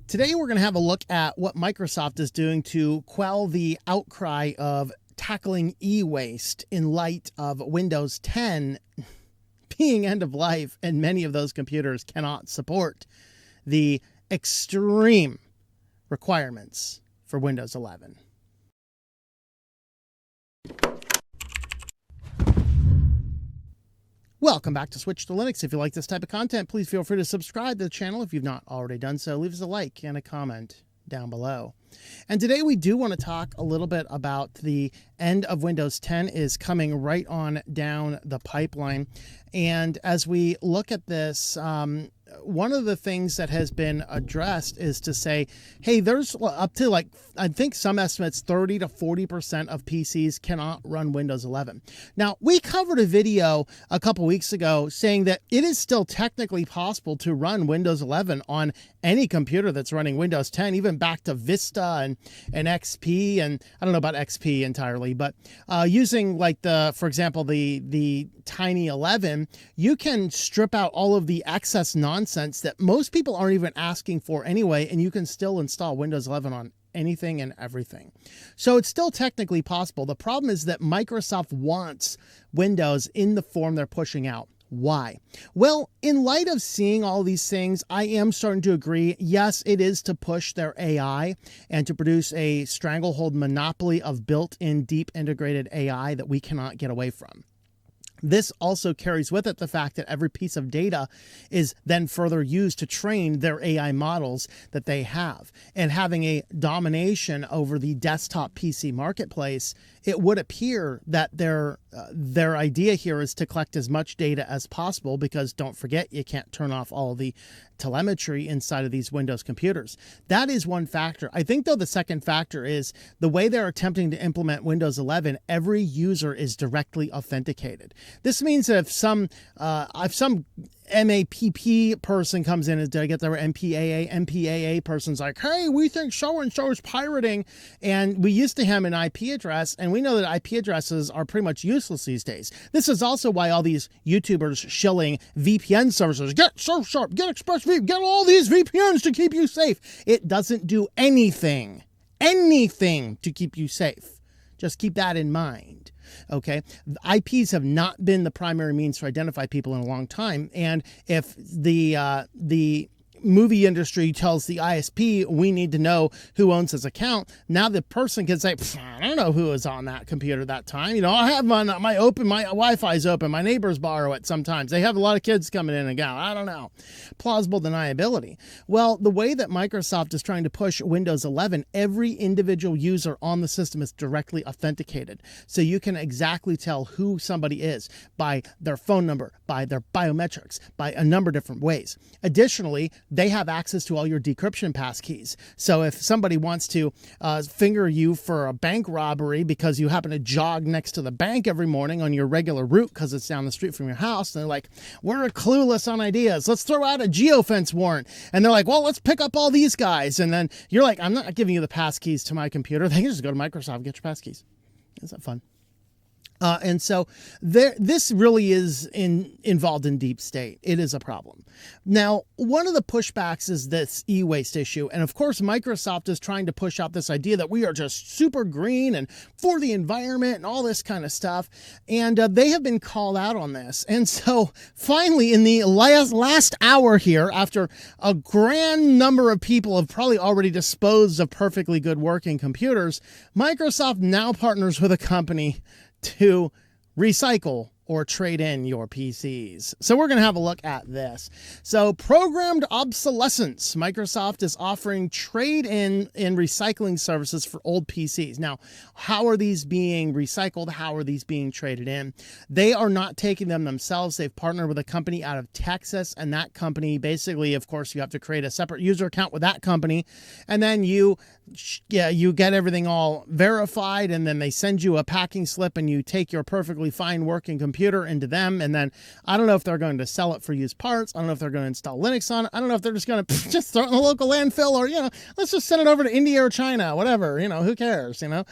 Today we're going to have a look at what Microsoft is doing to quell the outcry of tackling e-waste in light of Windows 10 being end of life, and many of those computers cannot support the extreme requirements for Windows 11. Welcome back to Switch to Linux. If you like this type of content, please feel free to subscribe to the channel if you've not already done so. Leave us a like and a comment down below. And today we do want to talk a little bit about the end of Windows 10 is coming right on down the pipeline. And as we look at this, one of the things that has been addressed is to say, hey, there's up to I think some estimates 30 to 40% of PCs cannot run Windows 11. Now, we covered a video a couple weeks ago saying that it is still technically possible to run Windows 11 on any computer that's running Windows 10, even back to Vista and XP. And I don't know about XP entirely, but using for example, the Tiny 11, you can strip out all of the excess nonsense that most people aren't even asking for anyway, and you can still install Windows 11 on anything and everything. So it's still technically possible. The problem is that Microsoft wants Windows in the form they're pushing out. Why? Well, in light of seeing all these things, I am starting to agree. Yes, it is to push their AI and to produce a stranglehold monopoly of built-in deep integrated AI that we cannot get away from. This also carries with it the fact that every piece of data is then further used to train their AI models that they have. And having a domination over the desktop PC marketplace, it would appear that their idea here is to collect as much data as possible, because don't forget, you can't turn off all the telemetry inside of these Windows computers. That is one factor. I think, though, the second factor is the way they're attempting to implement Windows 11, every user is directly authenticated. This means that if some MAPP person comes in, did I get their MPAA person's like, hey, we think so-and-so is pirating, and we used to have an IP address, and we know that IP addresses are pretty much useless these days. This is also why all these YouTubers shilling VPN services, get Surfsharp, get ExpressVPN, get all these VPNs to keep you safe. It doesn't do anything to keep you safe. Just keep that in mind. Okay, IPs have not been the primary means to identify people in a long time, and if the movie industry tells the ISP we need to know who owns his account, now the person can say, I don't know who was on that computer that time. You know, I have my Wi-Fi's open, my neighbors borrow it sometimes. They have a lot of kids coming in and out. I don't know. Plausible deniability. Well, the way that Microsoft is trying to push Windows 11, every individual user on the system is directly authenticated. So you can exactly tell who somebody is by their phone number, by their biometrics, by a number of different ways. Additionally, they have access to all your decryption passkeys. So if somebody wants to finger you for a bank robbery because you happen to jog next to the bank every morning on your regular route because it's down the street from your house, and they're like, we're clueless on ideas, let's throw out a geofence warrant. And they're like, well, let's pick up all these guys. And then you're like, I'm not giving you the passkeys to my computer. They can just go to Microsoft and get your passkeys. Isn't that fun? And so this really is involved in deep state. It is a problem. Now, one of the pushbacks is this e-waste issue. And of course, Microsoft is trying to push out this idea that we are just super green and for the environment and all this kind of stuff. And they have been called out on this. And so finally, in the last hour here, after a grand number of people have probably already disposed of perfectly good working computers, Microsoft now partners with a company to recycle or trade in your PCs. So we're going to have a look at this. So programmed obsolescence. Microsoft is offering trade-in and recycling services for old PCs. Now, how are these being recycled? How are these being traded in? They are not taking them themselves. They've partnered with a company out of Texas, and that company basically, of course, you have to create a separate user account with that company, and then you yeah, you get everything all verified, and then they send you a packing slip, and you take your perfectly fine working computer into them. And then I don't know if they're going to sell it for used parts. I don't know if they're going to install Linux on it. I don't know if they're just going to just throw it in the local landfill, or, let's just send it over to India or China, whatever, who cares, It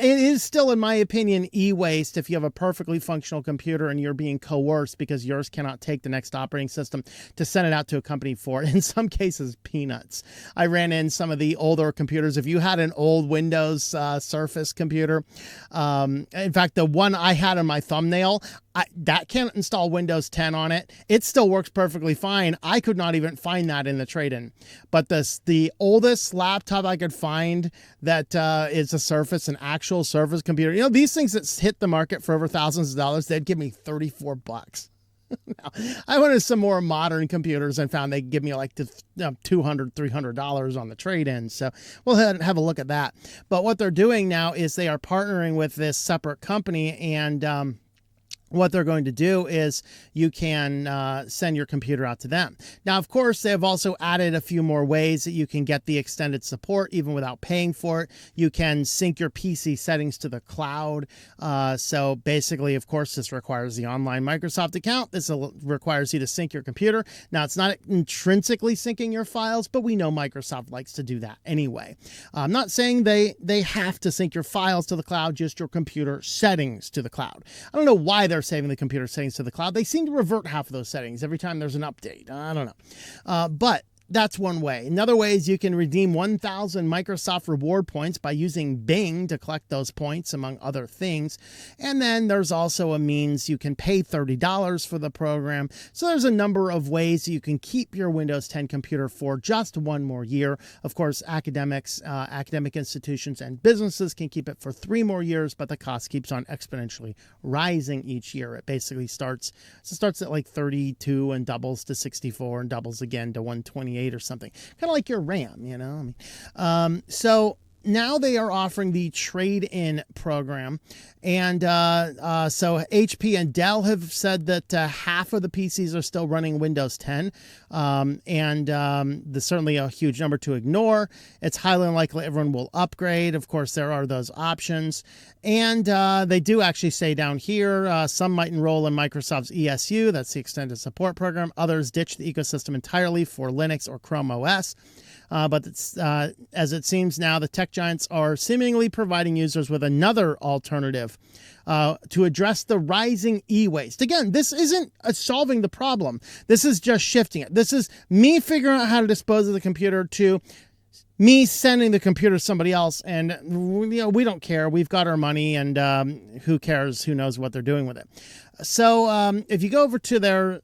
is still, in my opinion, e-waste if you have a perfectly functional computer and you're being coerced because yours cannot take the next operating system to send it out to a company for, in some cases, peanuts. I ran in some of the older computers. If you had an old Windows Surface computer, in fact, the one I had on my thumbnail, that can't install Windows 10 on it. It still works perfectly fine. I could not even find that in the trade-in. But the oldest laptop I could find that is a Surface, an actual Surface computer. These things that hit the market for over thousands of dollars, they'd give me $34. Now, I wanted some more modern computers and found they give me like $200, $300 on the trade-in. So we'll have a look at that. But what they're doing now is they are partnering with this separate company, and what they're going to do is you can send your computer out to them. Now, of course, they have also added a few more ways that you can get the extended support even without paying for it. You can sync your PC settings to the cloud. So basically, of course, this requires the online Microsoft account. This requires you to sync your computer. Now, it's not intrinsically syncing your files, but we know Microsoft likes to do that anyway. I'm not saying they have to sync your files to the cloud, just your computer settings to the cloud. I don't know why they're saving the computer settings to the cloud. They seem to revert half of those settings every time there's an update. I don't know. But that's one way. Another way is you can redeem 1,000 Microsoft reward points by using Bing to collect those points, among other things. And then there's also a means you can pay $30 for the program. So there's a number of ways you can keep your Windows 10 computer for just one more year. Of course, academic institutions and businesses can keep it for 3 more years, but the cost keeps on exponentially rising each year. It basically starts at like 32 and doubles to 64 and doubles again to 128 or something, kind of like your RAM, so now they are offering the trade-in program, and so HP and Dell have said that half of the PCs are still running Windows 10, and there's certainly a huge number to ignore. It's highly unlikely everyone will upgrade. Of course, there are those options, and they do actually say down here, some might enroll in Microsoft's ESU, that's the Extended Support Program. Others ditch the ecosystem entirely for Linux or Chrome OS. But as it seems now, the tech giants are seemingly providing users with another alternative to address the rising e-waste. Again, this isn't solving the problem. This is just shifting it. This is me figuring out how to dispose of the computer to me sending the computer to somebody else, and we don't care. We've got our money, and who cares? Who knows what they're doing with it? So if you go over to their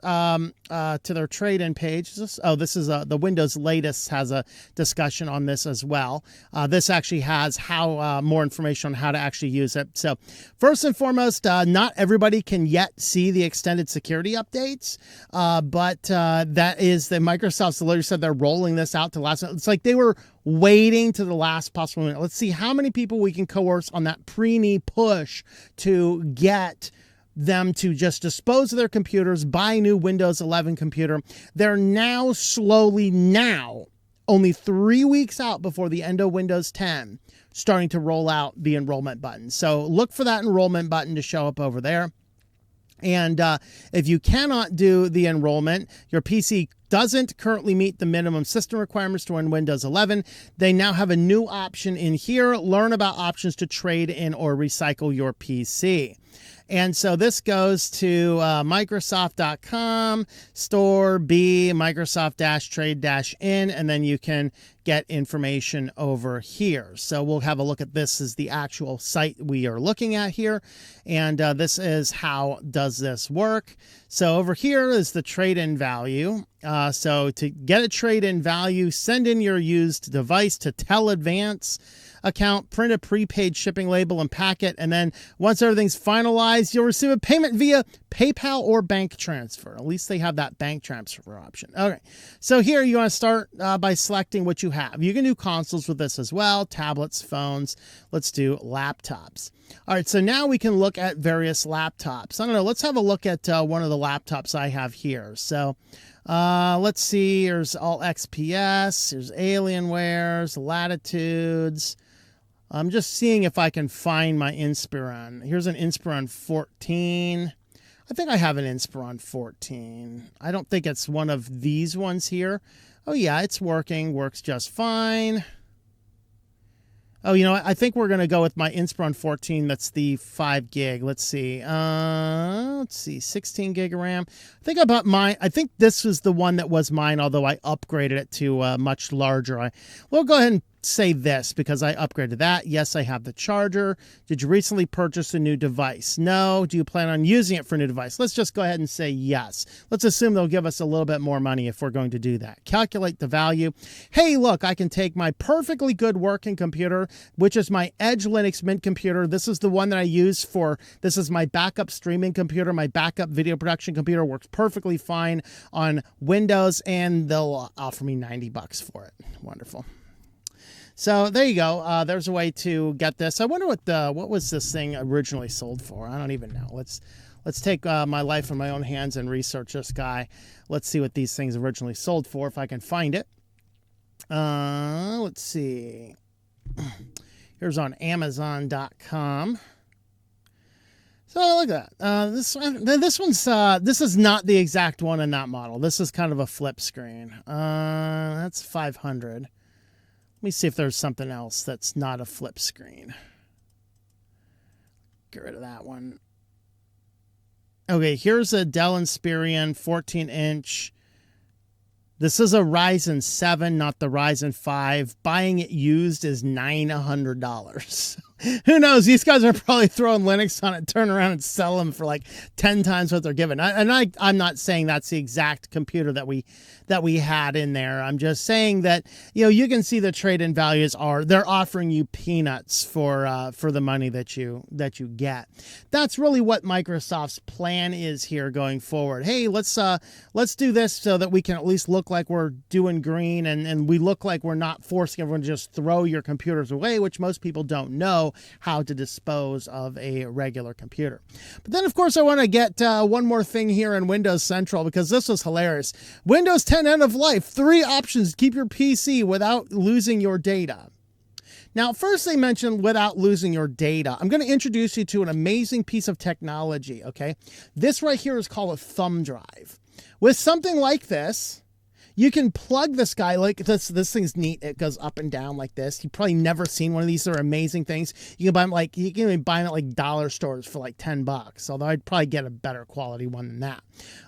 trade-in page, this is the Windows latest has a discussion on this as well. This actually has more information on how to actually use it. So first and foremost, not everybody can yet see the extended security updates, but that is the Microsoft's literally said they're rolling this out to last. It's like they were waiting to the last possible minute. Let's see how many people we can coerce on that pre-knee push to get them to just dispose of their computers, buy a new Windows 11 computer. They're now only 3 weeks out before the end of Windows 10, starting to roll out the enrollment button. So look for that enrollment button to show up over there. And if you cannot do the enrollment, your PC doesn't currently meet the minimum system requirements to run Windows 11, they now have a new option in here. Learn about options to trade in or recycle your PC. And so this goes to Microsoft.com, store B, Microsoft-trade-in, and then you can get information over here. So we'll have a look at this as the actual site we are looking at here. And this is how does this work. So over here is the trade-in value. So to get a trade-in value, send in your used device to TelAdvance account, print a prepaid shipping label and pack it, and then once everything's finalized, you'll receive a payment via PayPal or bank transfer. At least they have that bank transfer option. Okay, so here you want to start by selecting what you have. You can do consoles with this as well, tablets, phones. Let's do laptops. All right, so now we can look at various laptops. I don't know, let's have a look at one of the laptops I have here. So Let's see. There's all XPS. There's Alienwares, Latitudes. I'm just seeing if I can find my Inspiron. Here's an Inspiron 14. I think I have an Inspiron 14. I don't think it's one of these ones here. Oh, yeah, it's working. Works just fine. Oh, you know what? I think we're going to go with my Inspiron 14. That's the 5 gig. Let's see. 16 gig of RAM. I think I bought mine. I think this was the one that was mine, although I upgraded it to much larger. We'll go ahead and say this because I upgraded that. Yes, I have the charger. Did you recently purchase a new device? No. Do you plan on using it for a new device? Let's just go ahead and say yes. Let's assume they'll give us a little bit more money if we're going to do that. Calculate the value. Hey, look, I can take my perfectly good working computer, which is my Edge Linux Mint computer. This is the one that I use this is my backup streaming computer. My backup video production computer works perfectly fine on Windows, and they'll offer me $90 for it. Wonderful. So there you go. There's a way to get this. I wonder what was this thing originally sold for? I don't even know. Let's take my life in my own hands and research this guy. Let's see what these things originally sold for if I can find it. Let's see. Here's on Amazon.com. So look at that. This is not the exact one in that model. This is kind of a flip screen. That's 500. Let me see if there's something else that's not a flip screen. Get rid of that one. Okay, here's a Dell Inspiron 14-inch. This is a Ryzen 7, not the Ryzen 5. Buying it used is $900. Who knows? These guys are probably throwing Linux on it, turn around and sell them for like 10 times what they're given. I'm not saying that's the exact computer that we had in there. I'm just saying that, you can see the trade-in values they're offering you peanuts for the money that you get. That's really what Microsoft's plan is here going forward. Hey, let's do this so that we can at least look like we're doing green and we look like we're not forcing everyone to just throw your computers away, which most people don't know how to dispose of a regular computer. But then, of course, I want to get one more thing here in Windows Central because this was hilarious. Windows 10 end of life, 3 options to keep your PC without losing your data. Now, first they mentioned without losing your data. I'm going to introduce you to an amazing piece of technology, okay? This right here is called a thumb drive. With something like this, you can plug this guy like this. This thing's neat. It goes up and down like this. You've probably never seen one of these. They're amazing things. You can buy them buy them at dollar stores for like $10. Although I'd probably get a better quality one than that.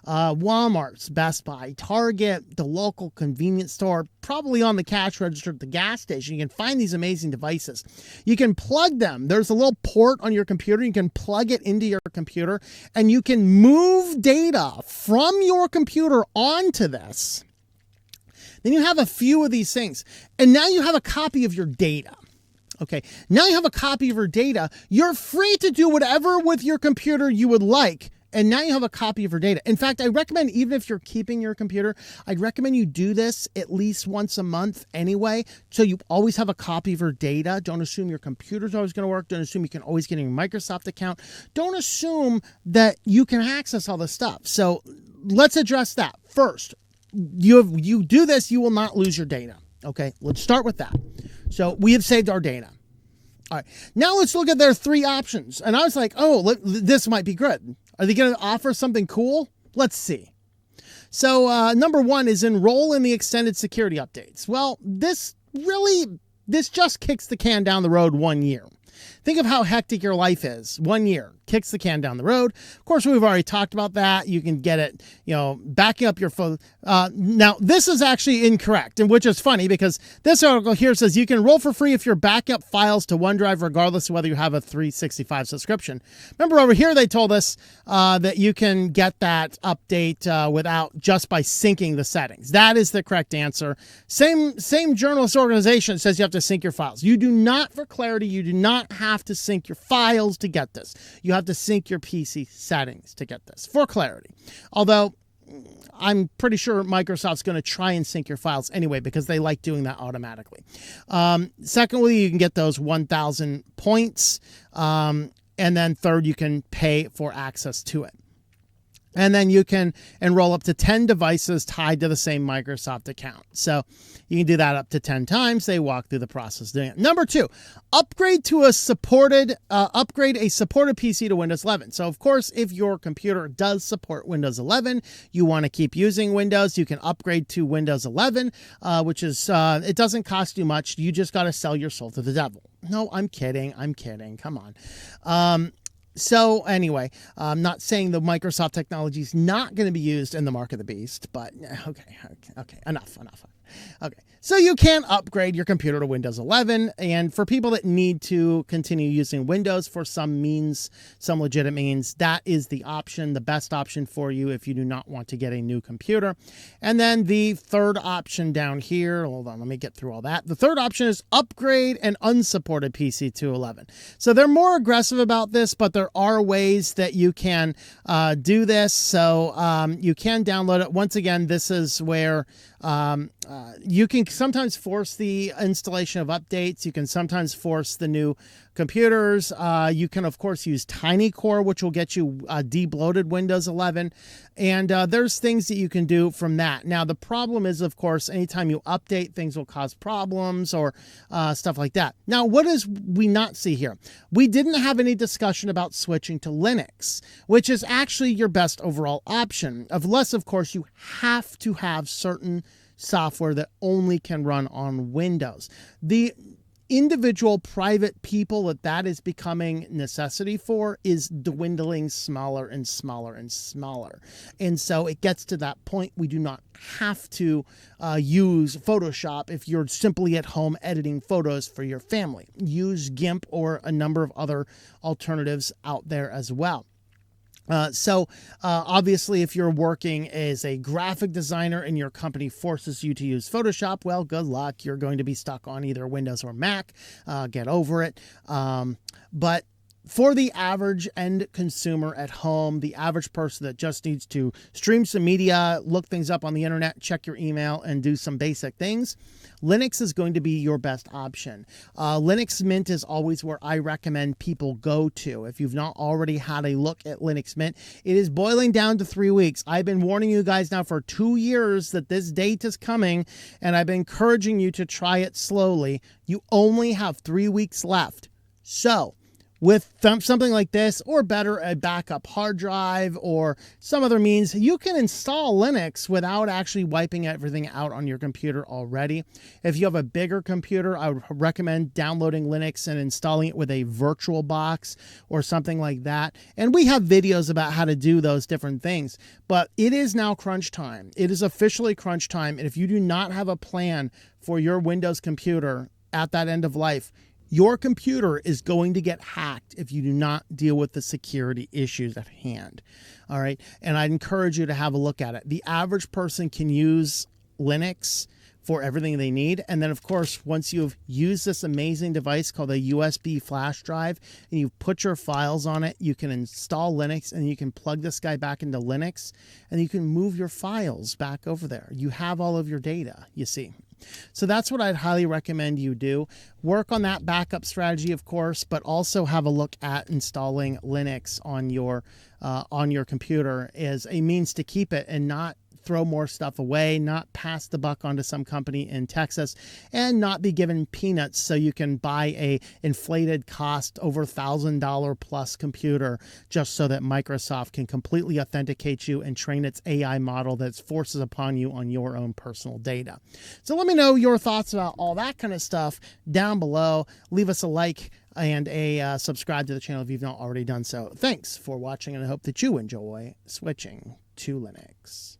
Walmart's, Best Buy, Target, the local convenience store, probably on the cash register at the gas station. You can find these amazing devices. You can plug them. There's a little port on your computer. You can plug it into your computer and you can move data from your computer onto this. Then you have a few of these things. And now you have a copy of your data. Okay, now you have a copy of your data. You're free to do whatever with your computer you would like. And now you have a copy of your data. In fact, I recommend, even if you're keeping your computer, I'd recommend you do this at least once a month anyway. So you always have a copy of your data. Don't assume your computer's always going to work. Don't assume you can always get in your Microsoft account. Don't assume that you can access all this stuff. So let's address that first. You do this, you will not lose your data. Okay, let's start with that. So we have saved our data. All right, now let's look at their 3 options. And I was like, oh, this might be good. Are they going to offer something cool? Let's see. So number 1 is enroll in the extended security updates. Well, this just kicks the can down the road 1 year. Think of how hectic your life is. 1 year kicks the can down the road. Of course, we've already talked about that. You can get it, backing up your phone. Now, this is actually incorrect, and which is funny because this article here says you can enroll for free if you're backing up files to OneDrive, regardless of whether you have a 365 subscription. Remember over here, they told us that you can get that update just by syncing the settings. That is the correct answer. Same journalist organization says you have to sync your files. You do not, for clarity, you do not have to sync your files to get this. You have to sync your PC settings to get this, for clarity. Although I'm pretty sure Microsoft's going to try and sync your files anyway because they like doing that automatically. Secondly, you can get those 1,000 points. And then third, you can pay for access to it. And then you can enroll up to 10 devices tied to the same Microsoft account. So you can do that up to 10 times. They walk through the process doing it. Number 2, upgrade a supported PC to Windows 11. So of course, if your computer does support Windows 11, you want to keep using Windows, you can upgrade to Windows 11, which is, it doesn't cost you much. You just got to sell your soul to the devil. No, I'm kidding. Come on. So anyway, I'm not saying the Microsoft technology is not going to be used in the mark of the beast, but okay, enough. Okay, so you can upgrade your computer to Windows 11, and for people that need to continue using Windows for some means, some legitimate means, that is the option, the best option for you if you do not want to get a new computer. And then the third option down here, hold on, let me get through all that. The third option is upgrade an unsupported PC to 11. So they're more aggressive about this, but there are ways that you can do this. So you can download it. Once again, this is where you can sometimes force the installation of updates. You can sometimes force the new computers. You can, of course, use TinyCore, which will get you de-bloated Windows 11. And there's things that you can do from that. Now, the problem is, of course, anytime you update, things will cause problems or stuff like that. Now, what does we not see here? We didn't have any discussion about switching to Linux, which is actually your best overall option. Unless, of course, you have to have certain software that only can run on Windows. The individual private people that is becoming necessity for is dwindling smaller and smaller and smaller. And so it gets to that point we do not have to use Photoshop if you're simply at home editing photos for your family. Use GIMP or a number of other alternatives out there as well. Obviously, if you're working as a graphic designer and your company forces you to use Photoshop, well, good luck. You're going to be stuck on either Windows or Mac. Get over it. But for the average end consumer at home, the average person that just needs to stream some media, look things up on the internet, check your email, and do some basic things, Linux is going to be your best option. Linux Mint is always where I recommend people go to. If you've not already had a look at Linux Mint, it is boiling down to 3 weeks. I've been warning you guys now for 2 years that this date is coming, and I've been encouraging you to try it slowly. You only have 3 weeks left. So, with something like this, or better, a backup hard drive or some other means, you can install Linux without actually wiping everything out on your computer already. If you have a bigger computer, I would recommend downloading Linux and installing it with a virtual box or something like that. And we have videos about how to do those different things. But it is now crunch time. It is officially crunch time. And if you do not have a plan for your Windows computer at that end of life, your computer is going to get hacked if you do not deal with the security issues at hand. All right. And I'd encourage you to have a look at it. The average person can use Linux for everything they need. And then, of course, once you've used this amazing device called a USB flash drive and you've put your files on it, you can install Linux and you can plug this guy back into Linux and you can move your files back over there. You have all of your data, you see. So that's what I'd highly recommend you do. Work on that backup strategy, of course, but also have a look at installing Linux on your computer as a means to keep it and not throw more stuff away, not pass the buck onto some company in Texas, and not be given peanuts so you can buy a inflated cost over $1,000 plus computer just so that Microsoft can completely authenticate you and train its AI model that forces upon you on your own personal data. So let me know your thoughts about all that kind of stuff down below. Leave us a like and a subscribe to the channel if you've not already done so. Thanks for watching, and I hope that you enjoy switching to Linux.